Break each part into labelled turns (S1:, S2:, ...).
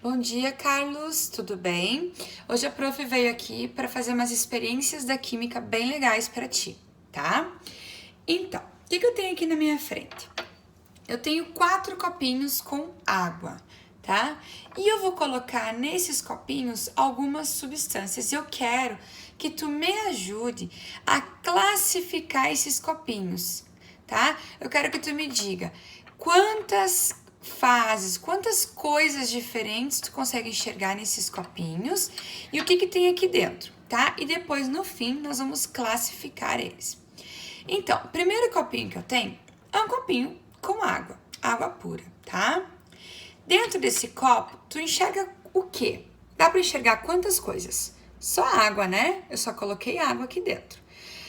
S1: Bom dia, Carlos, tudo bem? Hoje a prof veio aqui para fazer umas experiências da química bem legais para ti, tá? Então, o que eu tenho aqui na minha frente? Eu tenho 4 copinhos com água, tá? E eu vou colocar nesses copinhos algumas substâncias. Eu quero que tu me ajude a classificar esses copinhos, tá? Eu quero que tu me diga quantas fases, quantas coisas diferentes tu consegue enxergar nesses copinhos e o que tem aqui dentro, tá? E depois, no fim, nós vamos classificar eles. Então, o primeiro copinho que eu tenho é um copinho com água, água pura, tá? Dentro desse copo, tu enxerga o quê? Dá para enxergar quantas coisas? Só água, né? Eu só coloquei água aqui dentro.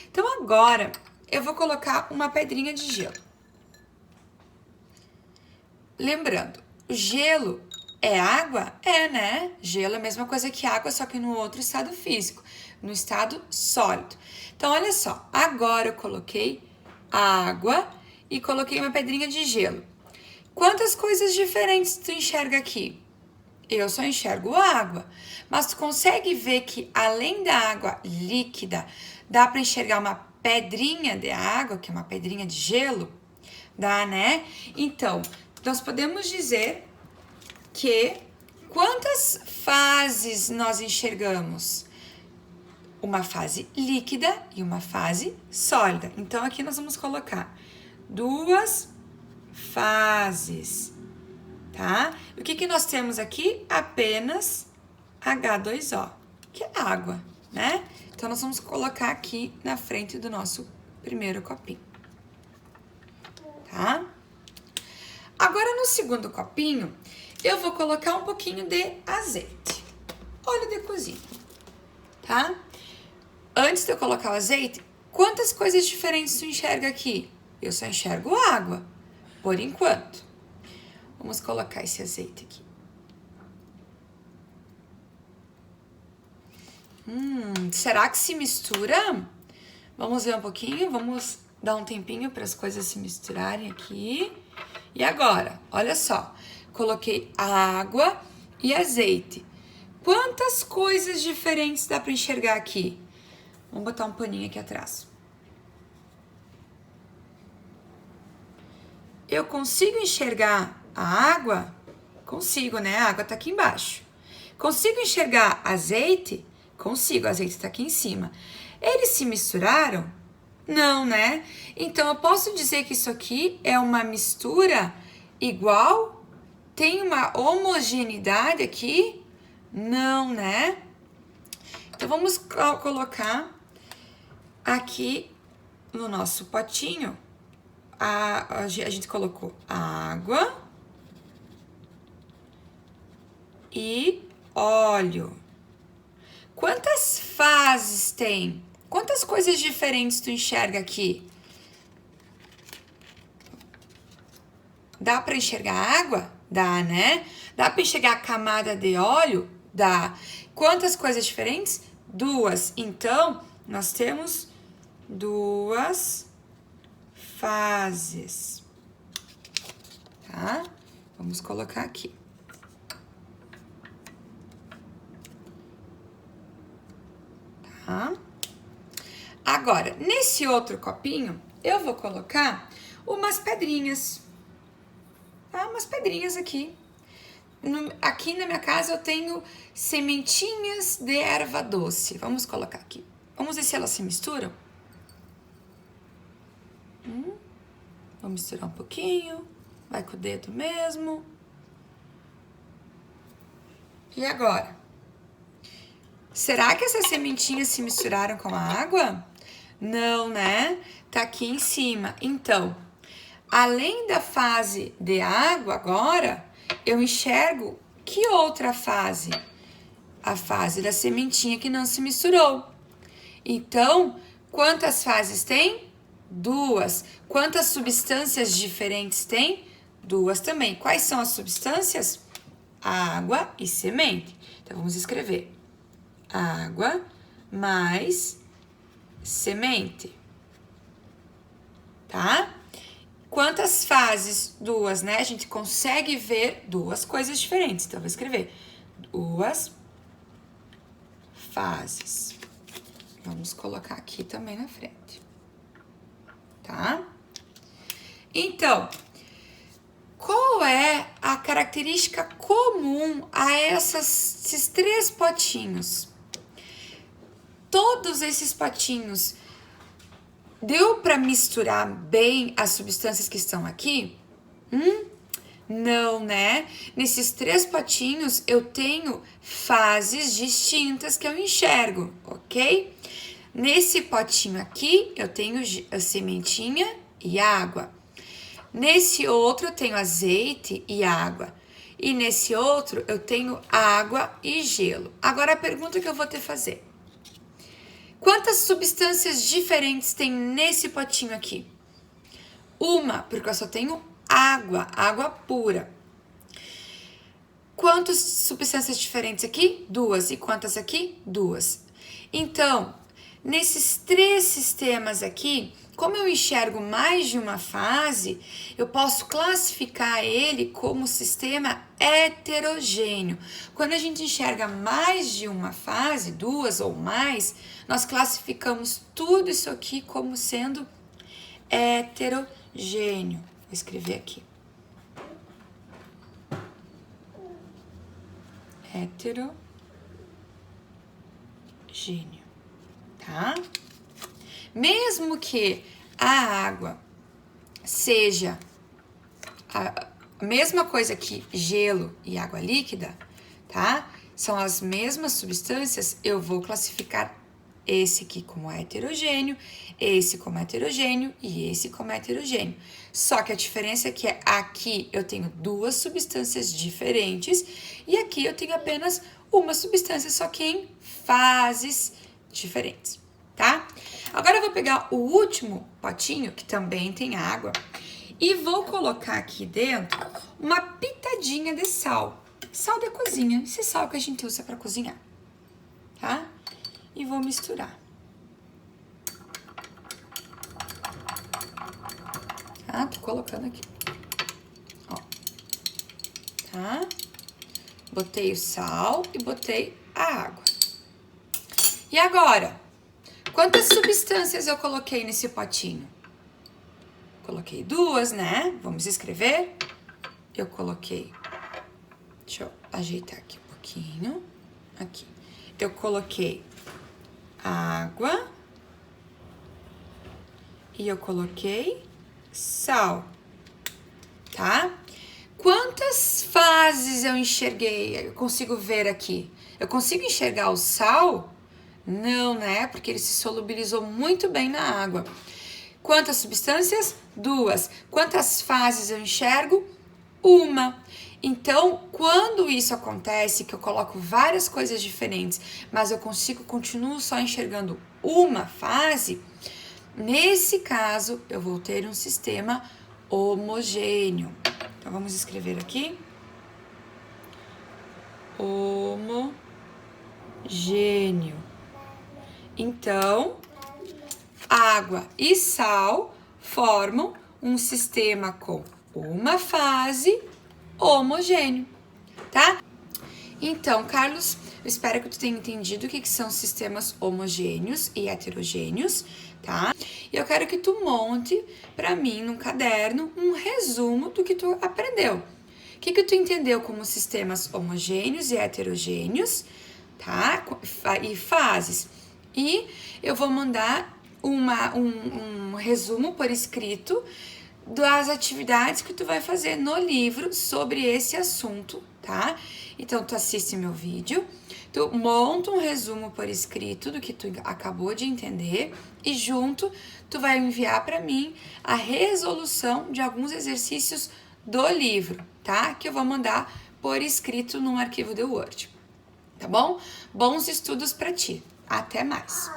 S1: Então, agora, eu vou colocar uma pedrinha de gelo. Lembrando, gelo é água? É, né? Gelo é a mesma coisa que água, só que no outro estado físico, no estado sólido. Então, olha só, agora eu coloquei água e coloquei uma pedrinha de gelo. Quantas coisas diferentes tu enxerga aqui? Eu só enxergo água, mas tu consegue ver que além da água líquida, dá para enxergar uma pedrinha de água, que é uma pedrinha de gelo? Dá, né? Então, nós podemos dizer que quantas fases nós enxergamos? Uma fase líquida e uma fase sólida. Então, aqui nós vamos colocar 2 fases, tá? O que nós temos aqui? Apenas H2O, que é água, né? Então, nós vamos colocar aqui na frente do nosso primeiro copinho, tá? Agora, no segundo copinho, eu vou colocar um pouquinho de azeite, óleo de cozinha, tá? Antes de eu colocar o azeite, quantas coisas diferentes tu enxerga aqui? Eu só enxergo água, por enquanto. Vamos colocar esse azeite aqui. Será que se mistura? Vamos ver um pouquinho, vamos dar um tempinho para as coisas se misturarem aqui. E agora, olha só, coloquei água e azeite. Quantas coisas diferentes dá para enxergar aqui? Vamos botar um paninho aqui atrás. Eu consigo enxergar a água? Consigo, né? A água tá aqui embaixo. Consigo enxergar azeite? Consigo, o azeite tá aqui em cima. Eles se misturaram? Não, né? Então, eu posso dizer que isso aqui é uma mistura igual? Tem uma homogeneidade aqui? Não, né? Então, vamos colocar aqui no nosso potinho. A gente colocou água e óleo. Quantas fases tem? Quantas coisas diferentes tu enxerga aqui? Dá para enxergar água? Dá, né? Dá para enxergar a camada de óleo? Dá. Quantas coisas diferentes? 2. Então, nós temos 2 fases. Tá? Vamos colocar aqui. Tá? Agora, nesse outro copinho, eu vou colocar umas pedrinhas. Tá? Umas pedrinhas aqui. Aqui na minha casa eu tenho sementinhas de erva doce. Vamos colocar aqui. Vamos ver se elas se misturam. Vamos misturar um pouquinho. Vai com o dedo mesmo. E agora? Será que essas sementinhas se misturaram com a água? Não, né? Tá aqui em cima. Então, além da fase de água agora, eu enxergo que outra fase? A fase da sementinha que não se misturou. Então, quantas fases tem? 2. Quantas substâncias diferentes tem? 2 também. Quais são as substâncias? Água e semente. Então, vamos escrever. Água mais semente. Tá? Quantas fases? 2, né? A gente consegue ver 2 coisas diferentes. Então, eu vou escrever 2 fases. Vamos colocar aqui também na frente. Tá? Então, qual é a característica comum a esses 3 potinhos? Todos esses potinhos, deu para misturar bem as substâncias que estão aqui? Não, né? Nesses 3 potinhos eu tenho fases distintas que eu enxergo, ok? Nesse potinho aqui eu tenho a sementinha e água. Nesse outro eu tenho azeite e água. E nesse outro eu tenho água e gelo. Agora a pergunta que eu vou te fazer. Quantas substâncias diferentes tem nesse potinho aqui? Uma, porque eu só tenho água, água pura. Quantas substâncias diferentes aqui? 2. E quantas aqui? 2. Então, nesses 3 sistemas aqui, como eu enxergo mais de uma fase, eu posso classificar ele como sistema heterogêneo. Quando a gente enxerga mais de uma fase, 2 ou mais, nós classificamos tudo isso aqui como sendo heterogêneo. Vou escrever aqui. Heterogêneo, tá? Mesmo que a água seja a mesma coisa que gelo e água líquida, tá? São as mesmas substâncias, eu vou classificar esse aqui como heterogêneo, esse como heterogêneo e esse como heterogêneo. Só que a diferença é que aqui eu tenho 2 substâncias diferentes e aqui eu tenho apenas uma substância, só que em fases diferentes, tá? Agora eu vou pegar o último potinho, que também tem água, e vou colocar aqui dentro uma pitadinha de sal. Sal da cozinha, esse sal que a gente usa para cozinhar, tá? E vou misturar. Tá? Tô colocando aqui. Ó. Tá? Botei o sal e botei a água. E agora? Quantas substâncias eu coloquei nesse potinho? Coloquei 2, né? Vamos escrever. Eu coloquei... Deixa eu ajeitar aqui um pouquinho. Aqui. Eu coloquei água e eu coloquei sal, tá? Quantas fases eu enxerguei? Eu consigo ver aqui. Eu consigo enxergar o sal? Não, né? Porque ele se solubilizou muito bem na água. Quantas substâncias? 2. Quantas fases eu enxergo? 1. Então, quando isso acontece, que eu coloco várias coisas diferentes, mas eu continuo só enxergando uma fase, nesse caso, eu vou ter um sistema homogêneo. Então, vamos escrever aqui. Homogêneo. Então, água e sal formam um sistema com uma fase homogêneo, tá? Então, Carlos, eu espero que tu tenha entendido o que são sistemas homogêneos e heterogêneos, tá? E eu quero que tu monte para mim num caderno um resumo do que tu aprendeu. O que tu entendeu como sistemas homogêneos e heterogêneos, tá? E fases. E eu vou mandar um resumo por escrito das atividades que tu vai fazer no livro sobre esse assunto, tá? Então, tu assiste meu vídeo, tu monta um resumo por escrito do que tu acabou de entender e junto tu vai enviar para mim a resolução de alguns exercícios do livro, tá? Que eu vou mandar por escrito num arquivo de Word, tá bom? Bons estudos para ti. Até mais!